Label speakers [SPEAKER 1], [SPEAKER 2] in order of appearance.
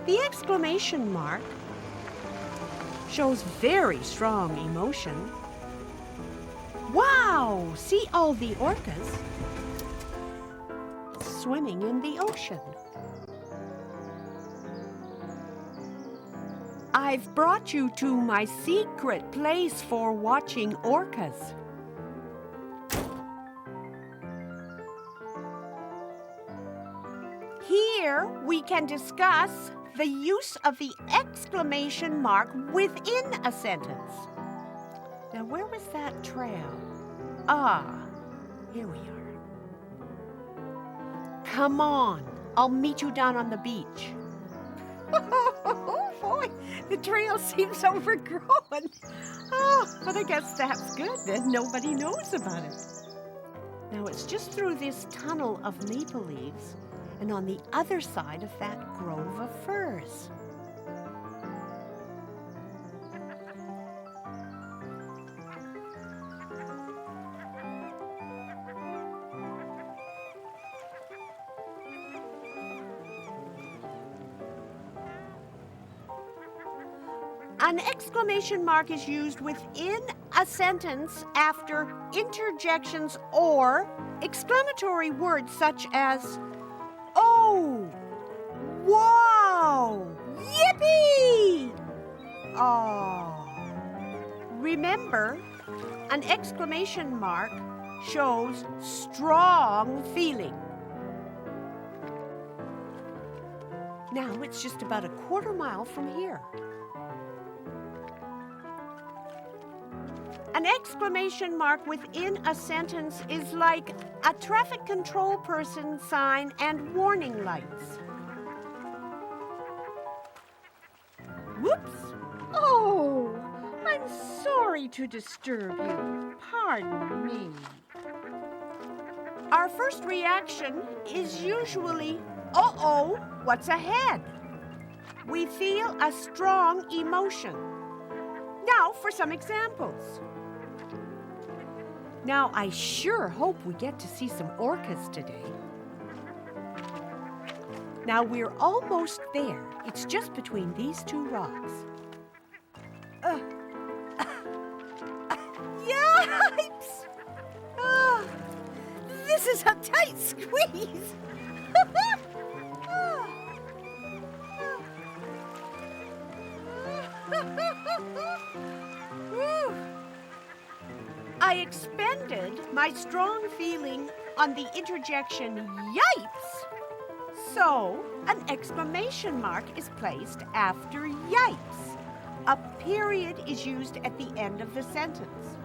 [SPEAKER 1] The exclamation mark shows very strong emotion. Wow! See all the orcas swimming in the ocean. I've brought you to my secret place for watching orcas. Here we can discuss the use of the exclamation mark within a sentence. Now, where was that trail? Ah, here we are. Come on, I'll meet you down on the beach. Oh, boy, the trail seems overgrown. Oh, but I guess that's good, then nobody knows about it. Now, it's just through this tunnel of maple leaves and on the other side of that grove of firs. An exclamation mark is used within a sentence after interjections or exclamatory words such as, "Oh! Wow! Yippee!" Oh. Remember, an exclamation mark shows strong feeling. Now it's just about a quarter mile from here. An exclamation mark within a sentence is like a traffic control person sign and warning lights. Whoops! Oh, I'm sorry to disturb you. Pardon me. Our first reaction is usually, uh-oh, what's ahead? We feel a strong emotion. Now for some examples. Now, I sure hope we get to see some orcas today. Now, we're almost there. It's just between these two rocks. Yikes! This is a tight squeeze. I expended my strong feeling on the interjection, yipes. So, an exclamation mark is placed after yipes. A period is used at the end of the sentence.